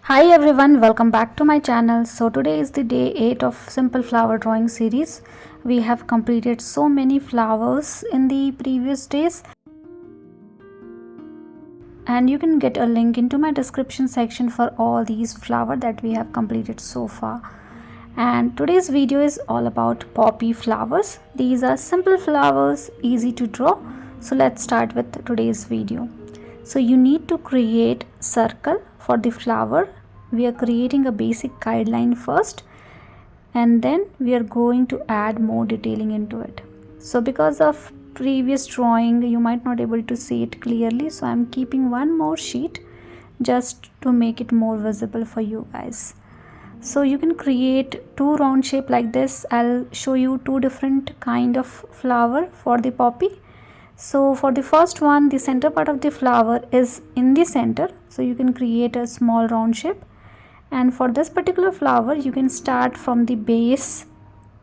Hi everyone, welcome back to my channel. So today is the day 8 of simple flower drawing series. We have completed so many flowers in the previous days, and you can get a link into my description section for all these flowers that we have completed so far. And today's video is all about poppy flowers. These are simple flowers, easy to draw. So let's start with today's video. So you need to create circle for the flower. We are creating a basic guideline first, and then we are going to add more detailing into it. So because of previous drawing you might not able to see it clearly, so I'm keeping one more sheet just to make it more visible for you guys. So you can create two round shape like this. I'll show you two different kind of flower for the poppy. So for the first one, the center part of the flower is in the center, so you can create a small round shape. And for this particular flower you can start from the base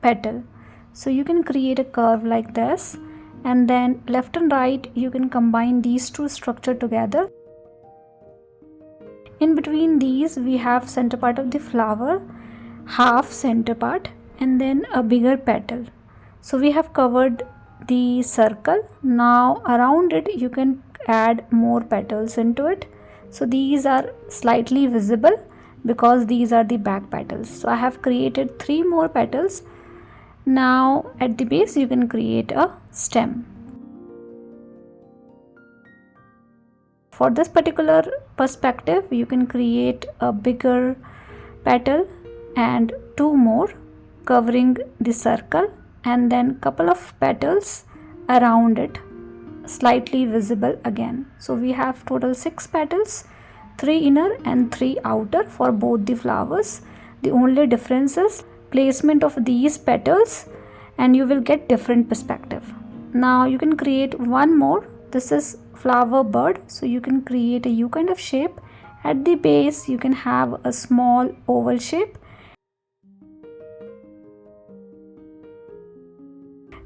petal, so you can create a curve like this, and then left and right you can combine these two structure together. In between these we have center part of the flower, half center part, and then a bigger petal. So we have covered the circle. Now around it you can add more petals into it. So these are slightly visible because these are the back petals. So I have created 3 more petals. Now at the base you can create a stem. For this particular perspective you can create a bigger petal and 2 more covering the circle, and then couple of petals around it slightly visible again. So we have total 6 petals, 3 inner and 3 outer for both the flowers. The only difference is placement of these petals, and you will get different perspective. Now you can create one more. This is flower bird, so you can create a U kind of shape. At the base you can have a small oval shape.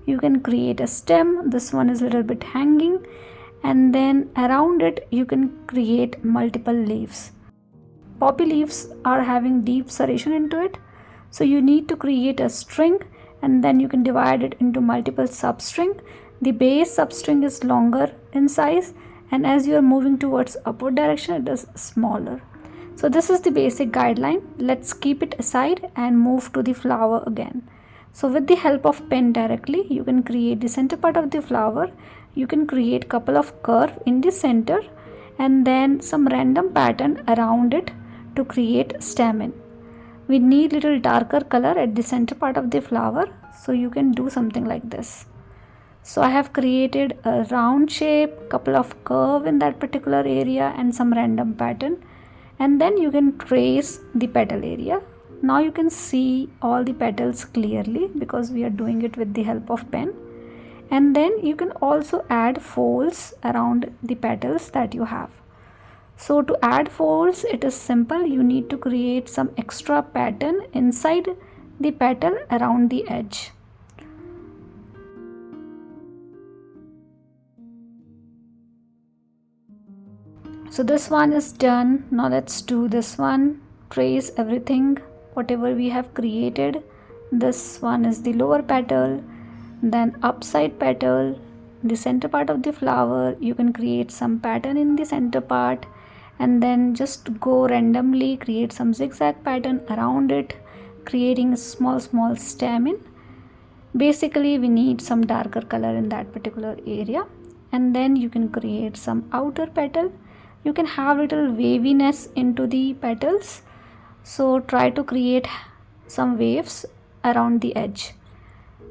You can create a stem. This one is a little bit hanging, and then around it you can create multiple leaves. Poppy leaves are having deep serration into it, so you need to create a string, and then you can divide it into multiple substring. The base substring is longer in size, and as you are moving towards upward direction it is smaller. So this is the basic guideline. Let's keep it aside and move to the flower again. So with the help of pen directly you can create the center part of the flower. You can create couple of curve in the center, and then some random pattern around it to create stem in. We need little darker color at the center part of the flower, so you can do something like this. So I have created a round shape, couple of curve in that particular area, and some random pattern, and then you can trace the petal area. Now you can see all the petals clearly because we are doing it with the help of pen. And then you can also add folds around the petals that you have. So to add folds it is simple. You need to create some extra pattern inside the petal around the edge. So this one is done. Now let's do this one. Trace everything whatever we have created. This one is the lower petal, then upside petal, the center part of the flower. You can create some pattern in the center part, and then just go randomly create some zigzag pattern around it, creating a small stem in. Basically we need some darker color in that particular area, and then you can create some outer petal. You can have little waviness into the petals, so try to create some waves around the edge.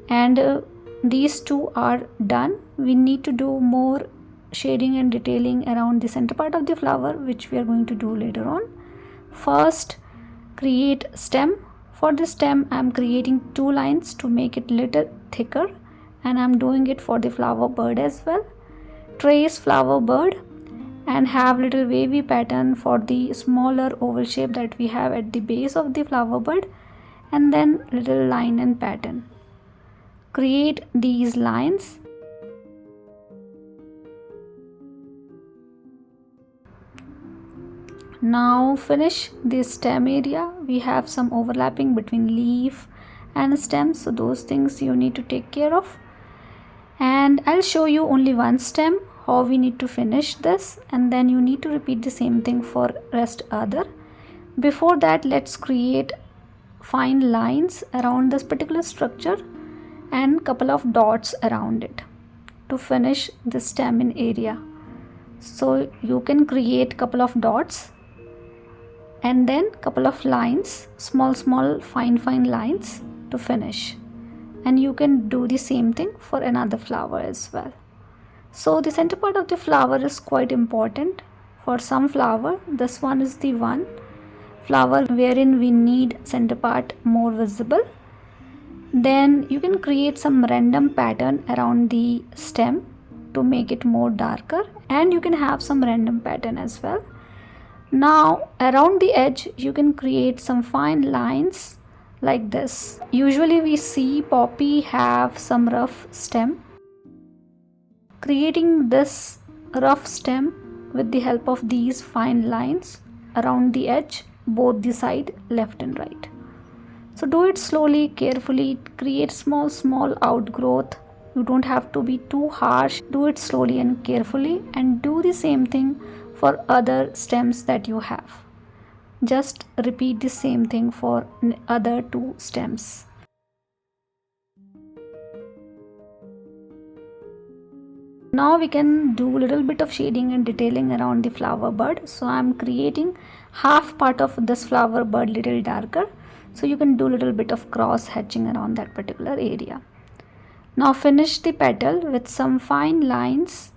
And these two are done. We need to do more shading and detailing around the center part of the flower, which we are going to do later on. First create stem. For the stem I am creating 2 lines to make it little thicker, and I am doing it for the flower bird as well. Trace flower bird and have little wavy pattern for the smaller oval shape that we have at the base of the flower bird, and then little line and pattern. Create these lines. Now finish the stem area. We have some overlapping between leaf and stem, so those things you need to take care of. And I'll show you only one stem how we need to finish this, and then you need to repeat the same thing for rest other. Before that, let's create fine lines around this particular structure and couple of dots around it to finish the stem in area. So you can create couple of dots and then couple of lines, small fine lines to finish. And you can do the same thing for another flower as well. So the center part of the flower is quite important. For some flower, this one is the one flower wherein we need center part more visible. Then you can create some random pattern around the stem to make it more darker, and you can have some random pattern as well. Now around the edge you can create some fine lines like this. Usually we see poppy have some rough stem. Creating this rough stem with the help of these fine lines around the edge, both the side left and right. So do it slowly, carefully, create small outgrowth. You don't have to be too harsh. Do it slowly and carefully, and do the same thing for other stems that you have. Just repeat the same thing for other two stems. Now we can do a little bit of shading and detailing around the flower bud. So I'm creating half part of this flower bud little darker. So you can do a little bit of cross hatching around that particular area. Now finish the petal with some fine lines.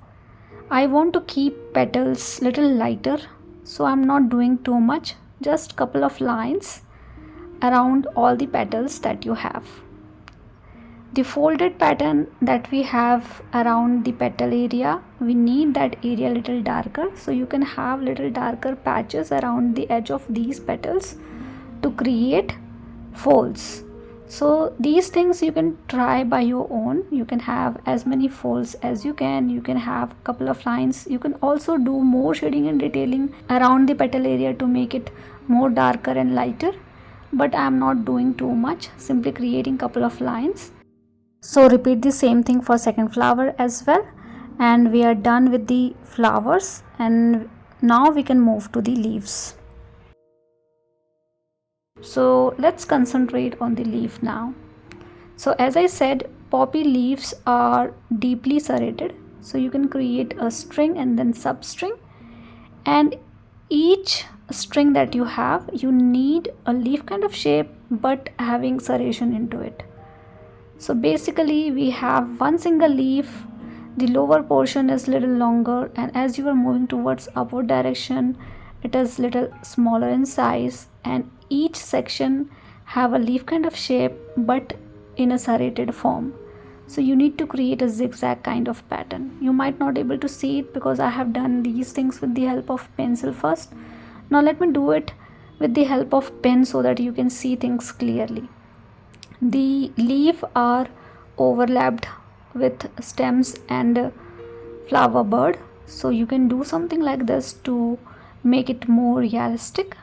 I want to keep petals little lighter, so I'm not doing too much, just couple of lines around all the petals that you have. The folded pattern that we have around the petal area, we need that area little darker, so you can have little darker patches around the edge of these petals to create folds. So these things you can try by your own. You can have as many folds as you can have couple of lines. You can also do more shading and detailing around the petal area to make it more darker and lighter, but I am not doing too much, simply creating couple of lines. So repeat the same thing for second flower as well, and we are done with the flowers, and now we can move to the leaves. So let's concentrate on the leaf now. So as I said, poppy leaves are deeply serrated, so you can create a string and then substring, and each string that you have, you need a leaf kind of shape but having serration into it. So basically we have one single leaf, the lower portion is little longer, and as you are moving towards upward direction, it is little smaller in size, and each section have a leaf kind of shape but in a serrated form. So you need to create a zigzag kind of pattern. You might not able to see it because I have done these things with the help of pencil first. Now let me do it with the help of pen so that you can see things clearly. The leaf are overlapped with stems and flower bud, so you can do something like this to make it more realistic.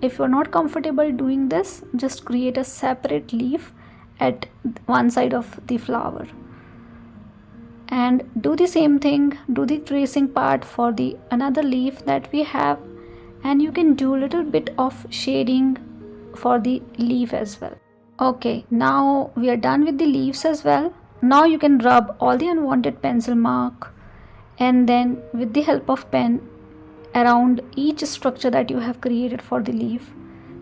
If you're not comfortable doing this, just create a separate leaf at one side of the flower and do the same thing, do the tracing part for the another leaf that we have, and you can do a little bit of shading for the leaf as well. Okay, now we are done with the leaves as well. Now you can rub all the unwanted pencil mark and then with the help of pen around each structure that you have created for the leaf,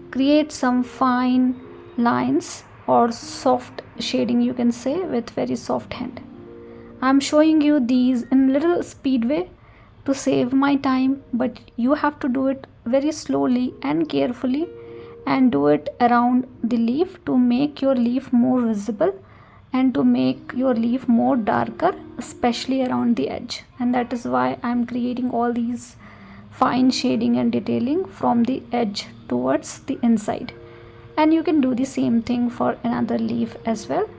create some fine lines or soft shading, you can say, with very soft hand. I'm showing you these in little speed way to save my time, but you have to do it very slowly and carefully and do it around the leaf to make your leaf more visible and to make your leaf more darker, especially around the edge. And that is why I'm creating all these fine shading and detailing from the edge towards the inside. And you can do the same thing for another leaf as well.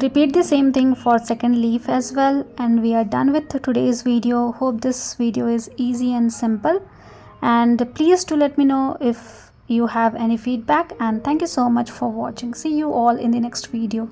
Repeat the same thing for second leaf as well, and we are done with today's video. Hope this video is easy and simple, And please do let me know if you have any feedback, and thank you so much for watching. See you all in the next video.